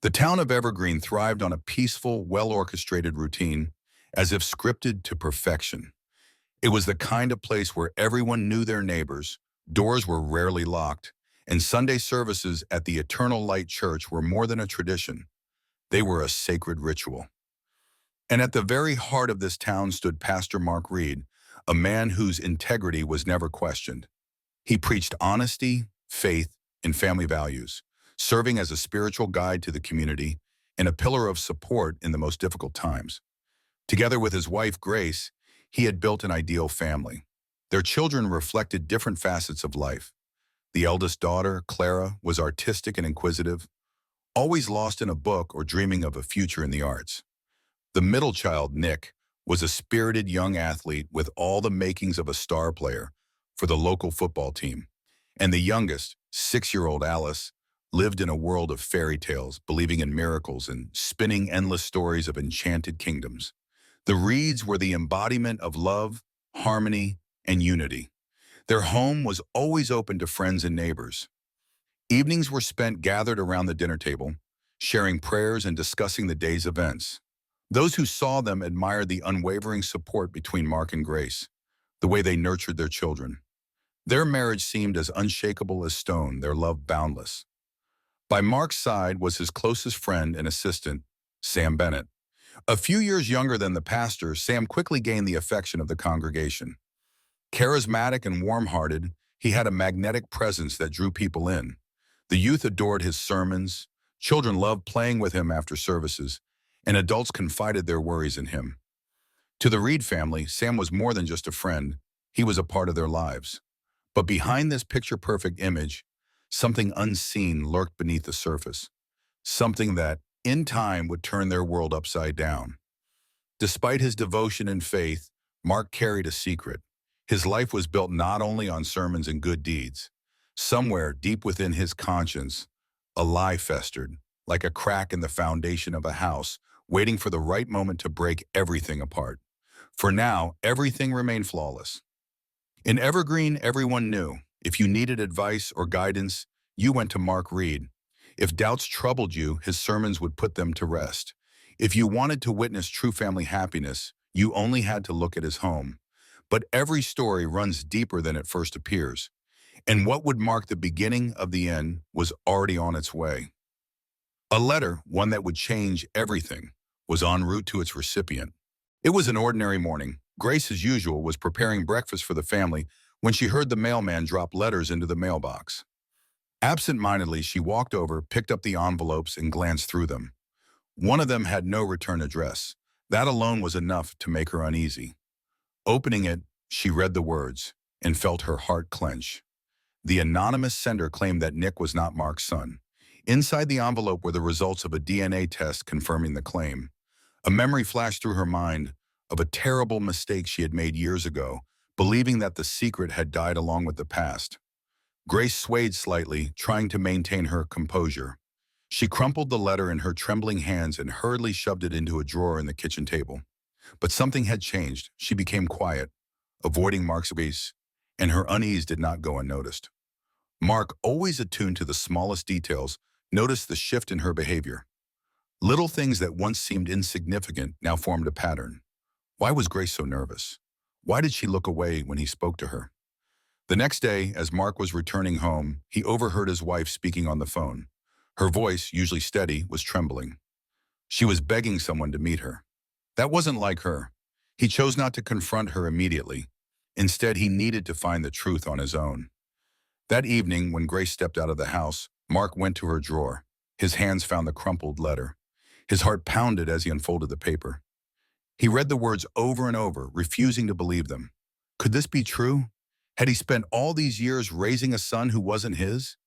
The town of Evergreen thrived on a peaceful, well-orchestrated routine, as if scripted to perfection. It was the kind of place where everyone knew their neighbors, doors were rarely locked, and Sunday services at the Eternal Light Church were more than a tradition. They were a sacred ritual. And at the very heart of this town stood Pastor Mark Reed, a man whose integrity was never questioned. He preached honesty, faith, and family values, serving as a spiritual guide to the community and a pillar of support in the most difficult times. Together with his wife, Grace, he had built an ideal family. Their children reflected different facets of life. The eldest daughter, Clara, was artistic and inquisitive, always lost in a book or dreaming of a future in the arts. The middle child, Nick, was a spirited young athlete with all the makings of a star player for the local football team. And the youngest, 6-year-old Alice, lived in a world of fairy tales, believing in miracles and spinning endless stories of enchanted kingdoms. The Reeds were the embodiment of love, harmony, and unity. Their home was always open to friends and neighbors. Evenings were spent gathered around the dinner table, sharing prayers and discussing the day's events. Those who saw them admired the unwavering support between Mark and Grace, the way they nurtured their children. Their marriage seemed as unshakable as stone, their love boundless. By Mark's side was his closest friend and assistant, Sam Bennett. A few years younger than the pastor, Sam quickly gained the affection of the congregation. Charismatic and warm-hearted, he had a magnetic presence that drew people in. The youth adored his sermons, children loved playing with him after services, and adults confided their worries in him. To the Reed family, Sam was more than just a friend, he was a part of their lives. But behind this picture-perfect image, something unseen lurked beneath the surface, something that, in time, would turn their world upside down. Despite his devotion and faith, Mark carried a secret. His life was built not only on sermons and good deeds. Somewhere deep within his conscience, a lie festered, like a crack in the foundation of a house, waiting for the right moment to break everything apart. For now, everything remained flawless. In Evergreen, everyone knew. If you needed advice or guidance, you went to Mark Reed. If doubts troubled you, his sermons would put them to rest. If you wanted to witness true family happiness, you only had to look at his home. But every story runs deeper than it first appears. And what would mark the beginning of the end was already on its way. A letter, one that would change everything, was en route to its recipient. It was an ordinary morning. Grace, as usual, was preparing breakfast for the family when she heard the mailman drop letters into the mailbox. Absent-mindedly, she walked over, picked up the envelopes, and glanced through them. One of them had no return address. That alone was enough to make her uneasy. Opening it, she read the words and felt her heart clench. The anonymous sender claimed that Nick was not Mark's son. Inside the envelope were the results of a DNA test confirming the claim. A memory flashed through her mind of a terrible mistake she had made years ago, believing that the secret had died along with the past. Grace swayed slightly, trying to maintain her composure. She crumpled the letter in her trembling hands and hurriedly shoved it into a drawer in the kitchen table. But something had changed. She became quiet, avoiding Mark's gaze, and her unease did not go unnoticed. Mark, always attuned to the smallest details, noticed the shift in her behavior. Little things that once seemed insignificant now formed a pattern. Why was Grace so nervous? Why did she look away when he spoke to her? The next day, as Mark was returning home, he overheard his wife speaking on the phone. Her voice, usually steady, was trembling. She was begging someone to meet her. That wasn't like her. He chose not to confront her immediately. Instead, he needed to find the truth on his own. That evening, when Grace stepped out of the house, Mark went to her drawer. His hands found the crumpled letter. His heart pounded as he unfolded the paper. He read the words over and over, refusing to believe them. Could this be true? Had he spent all these years raising a son who wasn't his?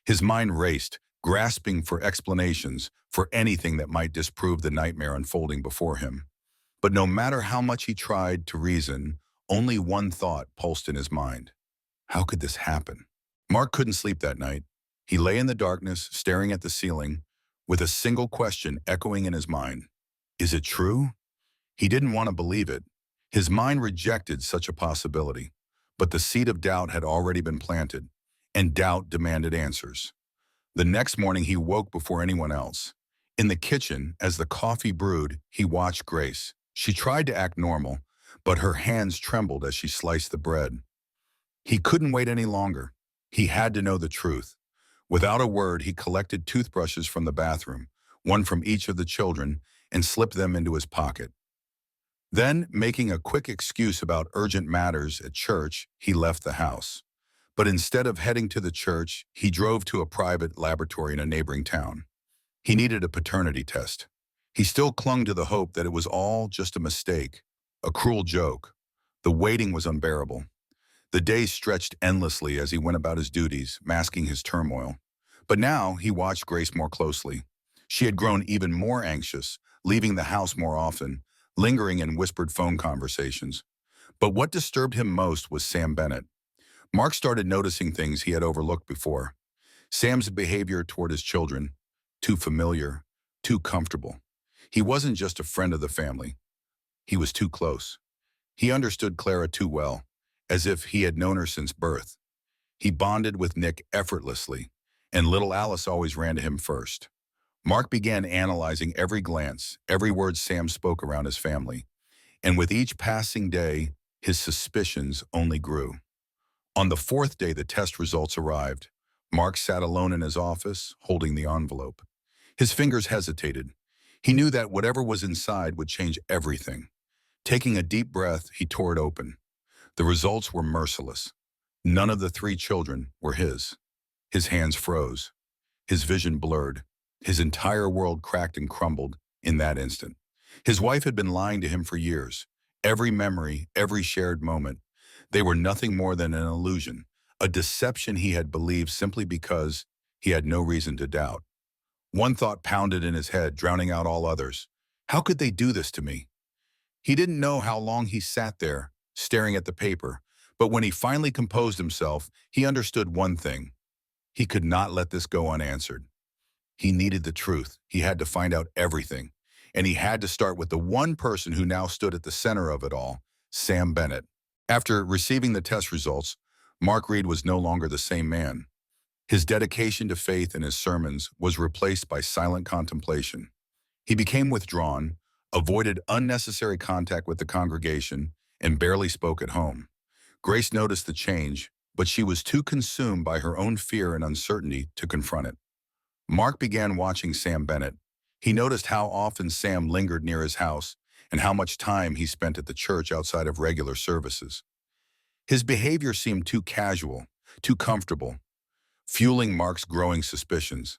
His mind raced, grasping for explanations, for anything that might disprove the nightmare unfolding before him. But no matter how much he tried to reason, only one thought pulsed in his mind. How could this happen? Mark couldn't sleep that night. He lay in the darkness, staring at the ceiling, with a single question echoing in his mind. Is it true? He didn't want to believe it. His mind rejected such a possibility. But the seed of doubt had already been planted, and doubt demanded answers. The next morning he woke before anyone else. In the kitchen, as the coffee brewed, he watched Grace. She tried to act normal, but her hands trembled as she sliced the bread. He couldn't wait any longer. He had to know the truth. Without a word, he collected toothbrushes from the bathroom, one from each of the children, and slipped them into his pocket. Then, making a quick excuse about urgent matters at church, he left the house. But instead of heading to the church, he drove to a private laboratory in a neighboring town. He needed a paternity test. He still clung to the hope that it was all just a mistake, a cruel joke. The waiting was unbearable. The days stretched endlessly as he went about his duties, masking his turmoil. But now he watched Grace more closely. She had grown even more anxious, leaving the house more often, lingering in whispered phone conversations. But what disturbed him most was Sam Bennett. Mark started noticing things he had overlooked before. Sam's behavior toward his children, too familiar, too comfortable. He wasn't just a friend of the family. He was too close. He understood Clara too well, as if he had known her since birth. He bonded with Nick effortlessly, and little Alice always ran to him first. Mark began analyzing every glance, every word Sam spoke around his family, and with each passing day, his suspicions only grew. On the fourth day the test results arrived. Mark sat alone in his office, holding the envelope. His fingers hesitated. He knew that whatever was inside would change everything. Taking a deep breath, he tore it open. The results were merciless. None of the three children were his. His hands froze. His vision blurred. His entire world cracked and crumbled in that instant. His wife had been lying to him for years. Every memory, every shared moment. They were nothing more than an illusion, a deception he had believed simply because he had no reason to doubt. One thought pounded in his head, drowning out all others. How could they do this to me? He didn't know how long he sat there, staring at the paper, but when he finally composed himself, he understood one thing. He could not let this go unanswered. He needed the truth. He had to find out everything. And he had to start with the one person who now stood at the center of it all, Sam Bennett. After receiving the test results, Mark Reed was no longer the same man. His dedication to faith and his sermons was replaced by silent contemplation. He became withdrawn, avoided unnecessary contact with the congregation, and barely spoke at home. Grace noticed the change, but she was too consumed by her own fear and uncertainty to confront it. Mark began watching Sam Bennett. He noticed how often Sam lingered near his house and how much time he spent at the church outside of regular services. His behavior seemed too casual, too comfortable, fueling Mark's growing suspicions.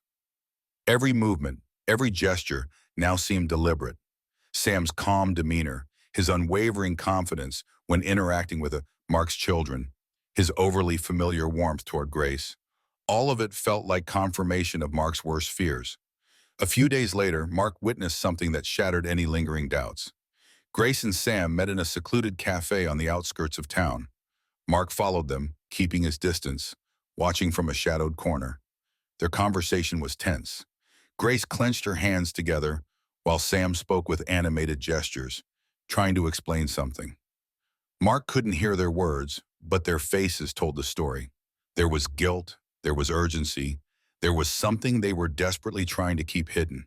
Every movement, every gesture now seemed deliberate. Sam's calm demeanor, his unwavering confidence when interacting with Mark's children, his overly familiar warmth toward Grace, all of it felt like confirmation of Mark's worst fears. A few days later, Mark witnessed something that shattered any lingering doubts. Grace and Sam met in a secluded cafe on the outskirts of town. Mark followed them, keeping his distance, watching from a shadowed corner. Their conversation was tense. Grace clenched her hands together, while Sam spoke with animated gestures, trying to explain something. Mark couldn't hear their words, but their faces told the story. There was guilt, there was urgency, there was something they were desperately trying to keep hidden.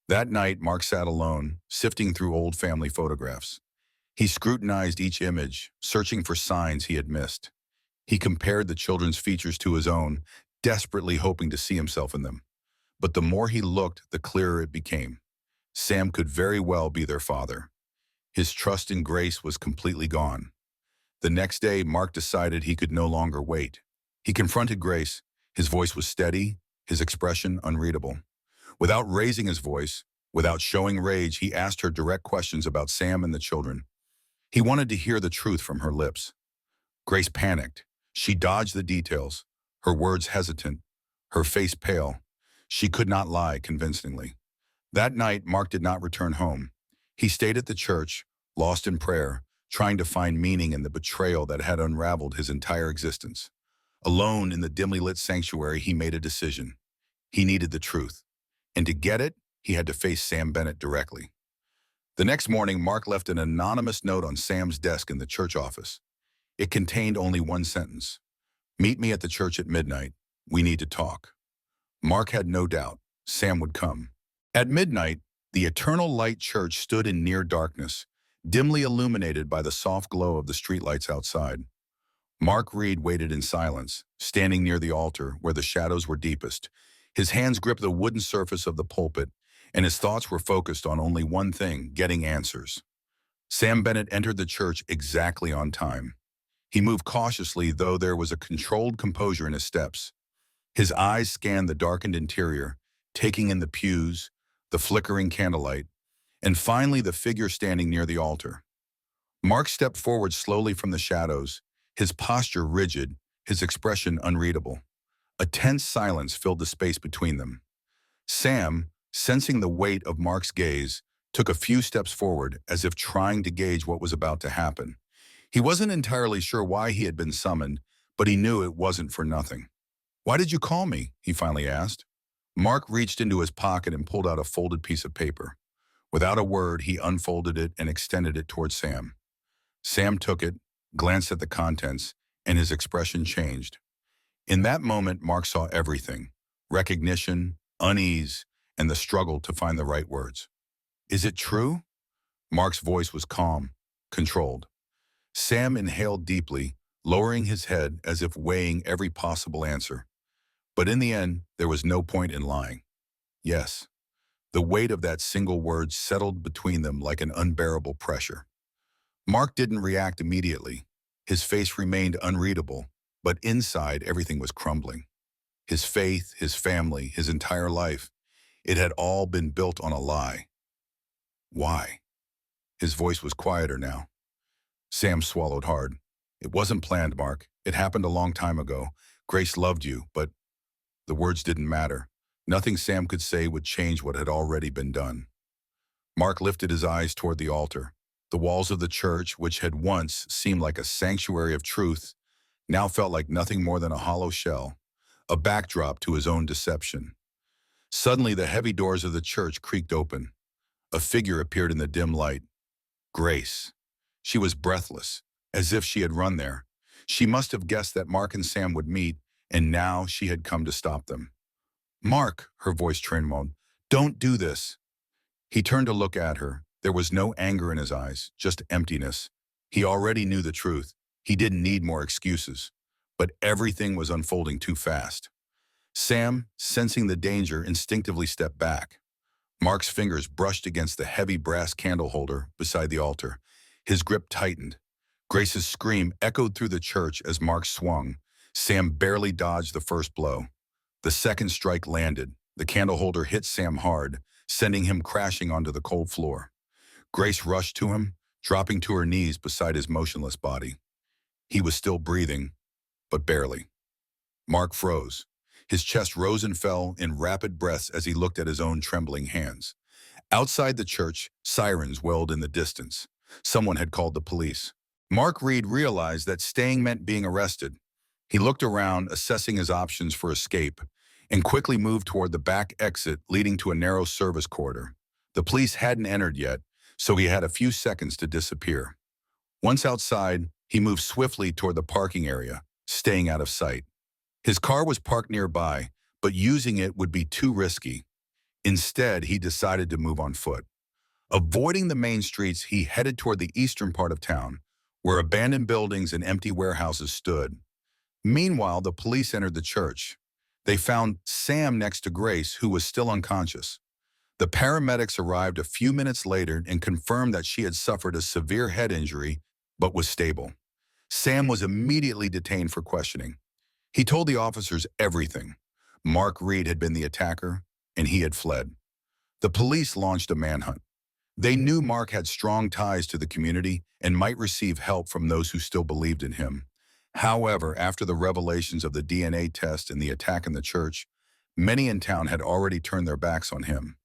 That night, Mark sat alone, sifting through old family photographs. He scrutinized each image, searching for signs he had missed. He compared the children's features to his own, desperately hoping to see himself in them. But the more he looked, the clearer it became. Sam could very well be their father. His trust in Grace was completely gone. The next day, Mark decided he could no longer wait. He confronted Grace. His voice was steady, his expression unreadable. Without raising his voice, without showing rage, he asked her direct questions about Sam and the children. He wanted to hear the truth from her lips. Grace panicked. She dodged the details, her words hesitant, her face pale. She could not lie convincingly. That night, Mark did not return home. He stayed at the church, lost in prayer, trying to find meaning in the betrayal that had unraveled his entire existence. Alone in the dimly lit sanctuary, he made a decision. He needed the truth. And to get it, he had to face Sam Bennett directly. The next morning, Mark left an anonymous note on Sam's desk in the church office. It contained only one sentence. "Meet me at the church at midnight. We need to talk." Mark had no doubt. Sam would come. At midnight, the Eternal Light Church stood in near darkness, dimly illuminated by the soft glow of the streetlights outside. Mark Reed waited in silence, standing near the altar where the shadows were deepest. His hands gripped the wooden surface of the pulpit, and his thoughts were focused on only one thing, getting answers. Sam Bennett entered the church exactly on time. He moved cautiously, though there was a controlled composure in his steps. His eyes scanned the darkened interior, taking in the pews, the flickering candlelight, and finally the figure standing near the altar. Mark stepped forward slowly from the shadows, his posture rigid, his expression unreadable. A tense silence filled the space between them. Sam, sensing the weight of Mark's gaze, took a few steps forward as if trying to gauge what was about to happen. He wasn't entirely sure why he had been summoned, but he knew it wasn't for nothing. "Why did you call me?" he finally asked. Mark reached into his pocket and pulled out a folded piece of paper. Without a word, he unfolded it and extended it toward Sam. Sam took it, glanced at the contents, and his expression changed. In that moment, Mark saw everything: recognition, unease, and the struggle to find the right words. "Is it true?" Mark's voice was calm, controlled. Sam inhaled deeply, lowering his head as if weighing every possible answer. But in the end, there was no point in lying. Yes. The weight of that single word settled between them like an unbearable pressure. Mark didn't react immediately. His face remained unreadable, but inside everything was crumbling. His faith, his family, his entire life, it had all been built on a lie. Why? His voice was quieter now. Sam swallowed hard. "It wasn't planned, Mark. It happened a long time ago. Grace loved you, but..." The words didn't matter. Nothing Sam could say would change what had already been done. Mark lifted his eyes toward the altar. The walls of the church, which had once seemed like a sanctuary of truth, now felt like nothing more than a hollow shell, a backdrop to his own deception. Suddenly, the heavy doors of the church creaked open. A figure appeared in the dim light. Grace. She was breathless, as if she had run there. She must have guessed that Mark and Sam would meet, and now she had come to stop them. "Mark," her voice trembled, "don't do this." He turned to look at her. There was no anger in his eyes, just emptiness. He already knew the truth. He didn't need more excuses. But everything was unfolding too fast. Sam, sensing the danger, instinctively stepped back. Mark's fingers brushed against the heavy brass candle holder beside the altar. His grip tightened. Grace's scream echoed through the church as Mark swung. Sam barely dodged the first blow. The second strike landed. The candle holder hit Sam hard, sending him crashing onto the cold floor. Grace rushed to him, dropping to her knees beside his motionless body. He was still breathing, but barely. Mark froze. His chest rose and fell in rapid breaths as he looked at his own trembling hands. Outside the church, sirens wailed in the distance. Someone had called the police. Mark Reed realized that staying meant being arrested. He looked around, assessing his options for escape, and quickly moved toward the back exit leading to a narrow service corridor. The police hadn't entered yet, so he had a few seconds to disappear. Once outside, he moved swiftly toward the parking area, staying out of sight. His car was parked nearby, but using it would be too risky. Instead, he decided to move on foot. Avoiding the main streets, he headed toward the eastern part of town, where abandoned buildings and empty warehouses stood. Meanwhile, the police entered the church. They found Sam next to Grace, who was still unconscious. The paramedics arrived a few minutes later and confirmed that she had suffered a severe head injury, but was stable. Sam was immediately detained for questioning. He told the officers everything. Mark Reed had been the attacker, and he had fled. The police launched a manhunt. They knew Mark had strong ties to the community and might receive help from those who still believed in him. However, after the revelations of the DNA test and the attack in the church, many in town had already turned their backs on him.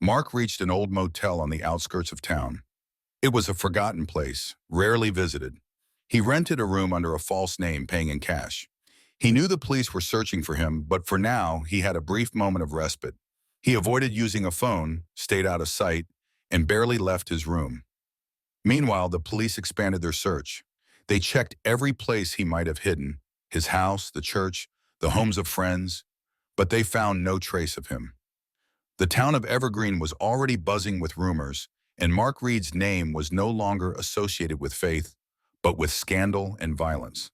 Mark reached an old motel on the outskirts of town. It was a forgotten place, rarely visited. He rented a room under a false name, paying in cash. He knew the police were searching for him, but for now, he had a brief moment of respite. He avoided using a phone, stayed out of sight, and barely left his room. Meanwhile, the police expanded their search. They checked every place he might have hidden, his house, the church, the homes of friends, but they found no trace of him. The town of Evergreen was already buzzing with rumors, and Mark Reed's name was no longer associated with faith, but with scandal and violence.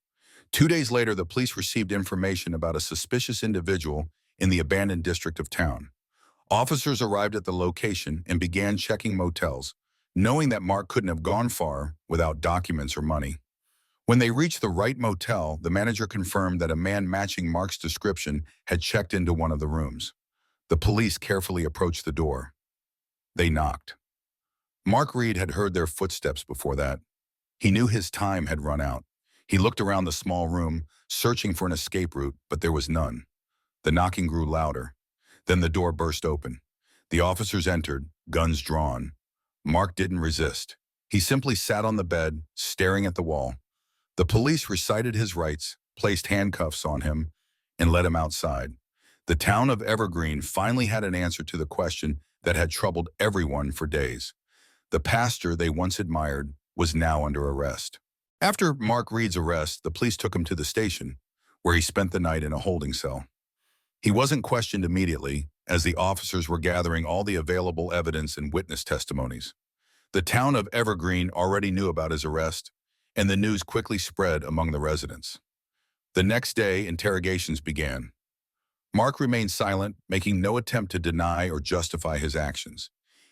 2 days later, the police received information about a suspicious individual in the abandoned district of town. Officers arrived at the location and began checking motels, knowing that Mark couldn't have gone far without documents or money. When they reached the right motel, the manager confirmed that a man matching Mark's description had checked into one of the rooms. The police carefully approached the door. They knocked. Mark Reed had heard their footsteps before that. He knew his time had run out. He looked around the small room, searching for an escape route, but there was none. The knocking grew louder. Then the door burst open. The officers entered, guns drawn. Mark didn't resist. He simply sat on the bed, staring at the wall. The police recited his rights, placed handcuffs on him, and led him outside. The town of Evergreen finally had an answer to the question that had troubled everyone for days. The pastor they once admired was now under arrest. After Mark Reed's arrest, the police took him to the station, where he spent the night in a holding cell. He wasn't questioned immediately, as the officers were gathering all the available evidence and witness testimonies. The town of Evergreen already knew about his arrest, and the news quickly spread among the residents. The next day, interrogations began. Mark remained silent, making no attempt to deny or justify his actions.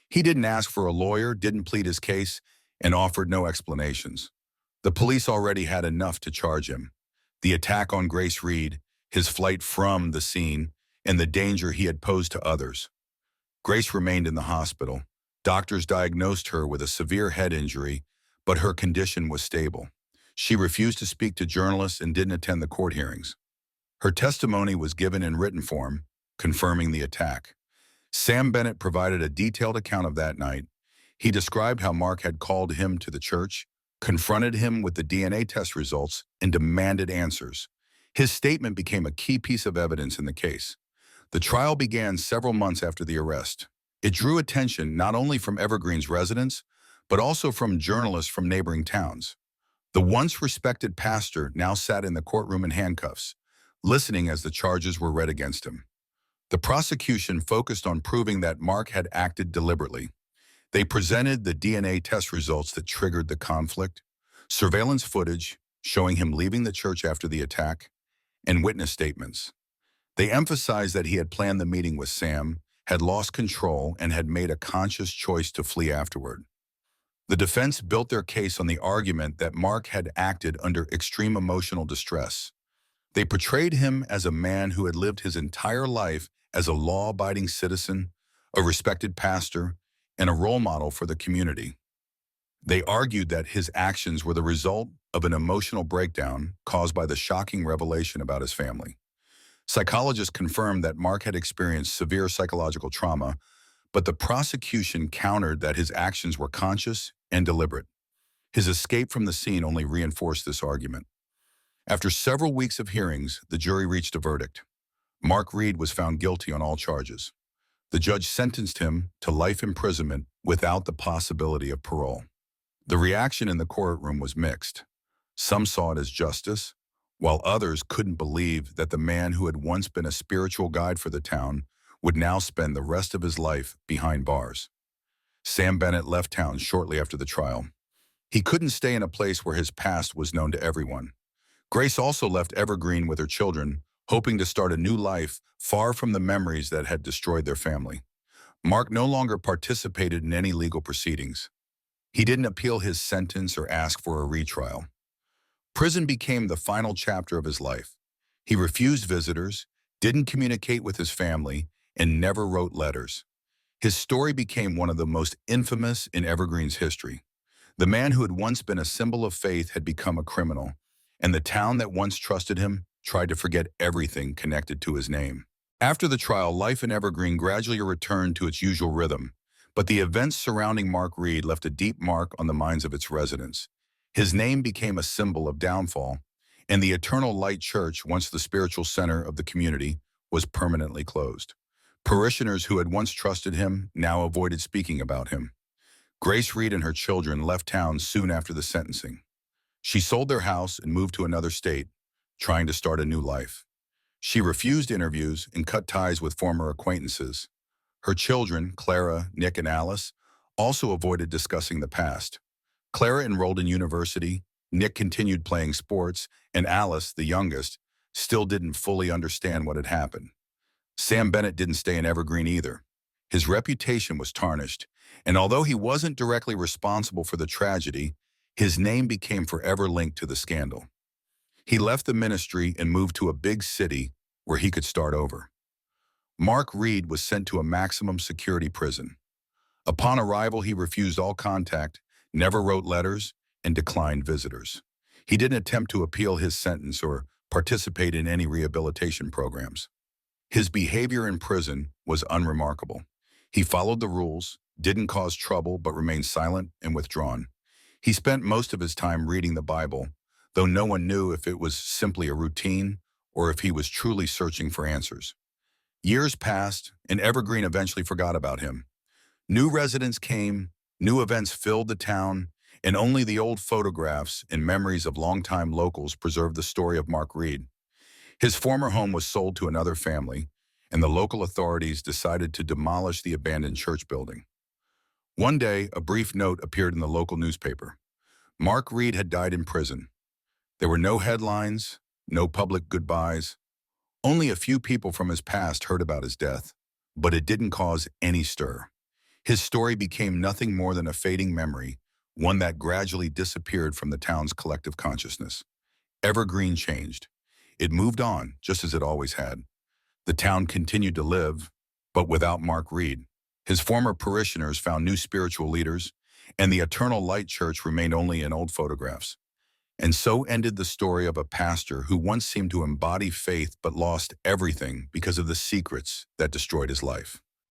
He didn't ask for a lawyer, didn't plead his case, and offered no explanations. The police already had enough to charge him. The attack on Grace Reed, his flight from the scene, and the danger he had posed to others. Grace remained in the hospital. Doctors diagnosed her with a severe head injury, but her condition was stable. She refused to speak to journalists and didn't attend the court hearings. Her testimony was given in written form, confirming the attack. Sam Bennett provided a detailed account of that night. He described how Mark had called him to the church, confronted him with the DNA test results, and demanded answers. His statement became a key piece of evidence in the case. The trial began several months after the arrest. It drew attention not only from Evergreen's residents, but also from journalists from neighboring towns. The once respected pastor now sat in the courtroom in handcuffs, listening as the charges were read against him. The prosecution focused on proving that Mark had acted deliberately. They presented the DNA test results that triggered the conflict, surveillance footage showing him leaving the church after the attack, and witness statements. They emphasized that he had planned the meeting with Sam, had lost control, and had made a conscious choice to flee afterward. The defense built their case on the argument that Mark had acted under extreme emotional distress. They portrayed him as a man who had lived his entire life as a law-abiding citizen, a respected pastor, and a role model for the community. They argued that his actions were the result of an emotional breakdown caused by the shocking revelation about his family. Psychologists confirmed that Mark had experienced severe psychological trauma, but the prosecution countered that his actions were conscious and deliberate. His escape from the scene only reinforced this argument. After several weeks of hearings, the jury reached a verdict. Mark Reed was found guilty on all charges. The judge sentenced him to life imprisonment without the possibility of parole. The reaction in the courtroom was mixed. Some saw it as justice, while others couldn't believe that the man who had once been a spiritual guide for the town would now spend the rest of his life behind bars. Sam Bennett left town shortly after the trial. He couldn't stay in a place where his past was known to everyone. Grace also left Evergreen with her children, hoping to start a new life far from the memories that had destroyed their family. Mark no longer participated in any legal proceedings. He didn't appeal his sentence or ask for a retrial. Prison became the final chapter of his life. He refused visitors, didn't communicate with his family, and never wrote letters. His story became one of the most infamous in Evergreen's history. The man who had once been a symbol of faith had become a criminal, and the town that once trusted him tried to forget everything connected to his name. After the trial, life in Evergreen gradually returned to its usual rhythm, but the events surrounding Mark Reed left a deep mark on the minds of its residents. His name became a symbol of downfall, and the Eternal Light Church, once the spiritual center of the community, was permanently closed. Parishioners who had once trusted him now avoided speaking about him. Grace Reed and her children left town soon after the sentencing. She sold their house and moved to another state, trying to start a new life. She refused interviews and cut ties with former acquaintances. Her children, Clara, Nick, and Alice, also avoided discussing the past. Clara enrolled in university, Nick continued playing sports, and Alice, the youngest, still didn't fully understand what had happened. Sam Bennett didn't stay in Evergreen either. His reputation was tarnished, and although he wasn't directly responsible for the tragedy, his name became forever linked to the scandal. He left the ministry and moved to a big city where he could start over. Mark Reed was sent to a maximum security prison. Upon arrival, he refused all contact, never wrote letters, and declined visitors. He didn't attempt to appeal his sentence or participate in any rehabilitation programs. His behavior in prison was unremarkable. He followed the rules, didn't cause trouble, but remained silent and withdrawn. He spent most of his time reading the Bible, though no one knew if it was simply a routine or if he was truly searching for answers. Years passed, and Evergreen eventually forgot about him. New residents came, new events filled the town, and only the old photographs and memories of longtime locals preserved the story of Mark Reed. His former home was sold to another family, and the local authorities decided to demolish the abandoned church building. One day, a brief note appeared in the local newspaper. Mark Reed had died in prison. There were no headlines, no public goodbyes. Only a few people from his past heard about his death, but it didn't cause any stir. His story became nothing more than a fading memory, one that gradually disappeared from the town's collective consciousness. Evergreen changed. It moved on, just as it always had. The town continued to live, but without Mark Reed. His former parishioners found new spiritual leaders, and the Eternal Light Church remained only in old photographs. And so ended the story of a pastor who once seemed to embody faith but lost everything because of the secrets that destroyed his life.